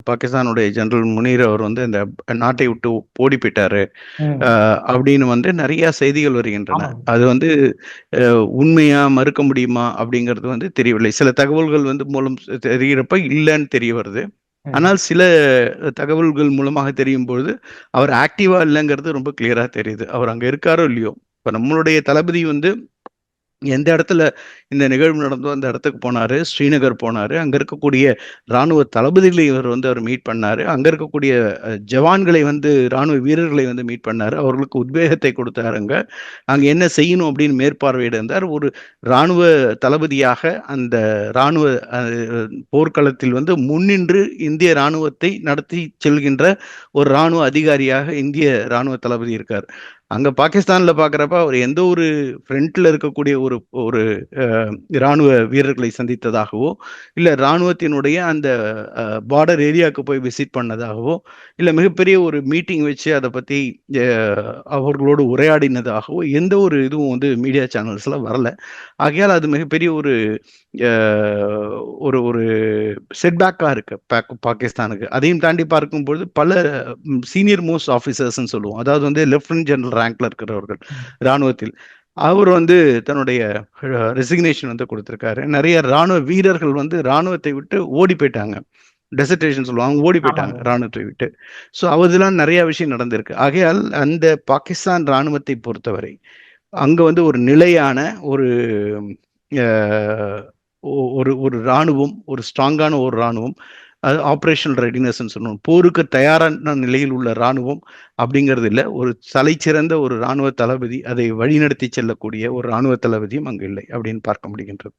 பாகிஸ்தானுடைய ஜெனரல் முனீர் அவர் வந்து இந்த நாட்டை விட்டு ஓடி போயிட்டாரு ம். அப்படின்னு வந்து நிறைய செய்திகள் வருகின்றன. ஆமாங்க. அது வந்து உண்மையா மறுக்க முடியுமா அப்படிங்கிறது வந்து தெரியவில்லை. சில தகவல்கள் வந்து மூலம் தெரிகிறப்ப இல்லைன்னு தெரிய வருது. ம். ஆனால் சில தகவல்கள் மூலமாக தெரியும் பொழுது அவர் ஆக்டிவா இல்லைங்கிறது ரொம்ப கிளியரா தெரியுது. அவர் அங்க இருக்காரோ இல்லையோ. இப்ப நம்மளுடைய தளபதி வந்து எந்த இடத்துல இந்த நிகழ்வு நடந்தோ அந்த இடத்துக்கு போனாரு. ஸ்ரீநகர் போனாரு. அங்க இருக்கக்கூடிய ராணுவ தளபதிகளை இவர் வந்து அவர் மீட் பண்ணாரு. அங்க இருக்கக்கூடிய ஜவான்களை வந்து ராணுவ வீரர்களை வந்து மீட் பண்ணாரு. அவர்களுக்கு உத்வேகத்தை கொடுத்தாருங்க. அங்க என்ன செய்யணும் அப்படின்னு மேற்பார்வையிட இருந்தார். ஒரு ராணுவ தளபதியாக அந்த ராணுவ போர்க்களத்தில் வந்து முன்னின்று இந்திய ராணுவத்தை நடத்தி செல்கின்ற ஒரு ராணுவ அதிகாரியாக இந்திய ராணுவ தளபதி இருக்கார். அங்க பாகிஸ்தான்ல பாக்குறப்ப அவர் எந்த ஒரு ஃப்ரண்ட்ல இருக்கக்கூடிய ஒரு ஒரு இராணுவ வீரர்களை சந்தித்ததாகவோ, இல்ல இராணுவத்தினுடைய அந்த பார்டர் ஏரியாவுக்கு போய் விசிட் பண்ணதாகவோ, இல்ல மிகப்பெரிய ஒரு மீட்டிங் வச்சு அதை பத்தி அவர்களோடு உரையாடினதாகவோ எந்த ஒரு இதுவும் வந்து மீடியா சேனல்ஸ்ல வரல. ஆகையால் அது மிகப்பெரிய ஒரு ஒரு ஒரு செட்பேக்கா இருக்கு பாகிஸ்தானுக்கு. அதையும் தாண்டி பார்க்கும்பொழுது பல சீனியர் மோஸ்ட் ஆஃபீஸர்ஸ்ன்னு சொல்லுவோம். அதாவது வந்து லெப்டினன்ட் ஜெனரல் ரேங்க்ல இருக்கிறவர்கள் இராணுவத்தில். அவர் வந்து தன்னுடைய ரெசிக்னேஷன் வந்து கொடுத்திருக்காரு. நிறைய ராணுவ வீரர்கள் வந்து ராணுவத்தை விட்டு ஓடி போயிட்டாங்க. டெசர்டேஷன் சொல்லுவாங்க, ஓடி போயிட்டாங்க ஆமாங்க. ராணுவத்தை விட்டு. ஸோ அதெல்லாம் நிறைய விஷயம் நடந்திருக்கு. ஆகையால் அந்த பாகிஸ்தான் ராணுவத்தை பொறுத்தவரை அங்க வந்து ஒரு நிலையான ஒரு ஒரு ஒரு ராணுவம், ஒரு ஸ்ட்ராங்கான ஒரு ராணுவம், அது ஆப்ரேஷனல் ரெடினஸ்ன்னு சொல்லணும். போருக்கு தயாரான நிலையில் உள்ள ராணுவம் அப்படிங்கிறது இல்லை. ஒரு தலைச்சிறந்த ஒரு ராணுவ தளபதி, அதை வழிநடத்தி செல்லக்கூடிய ஒரு ராணுவ தளபதியும் அங்கு இல்லை அப்படின்னு பார்க்க முடிகின்றது.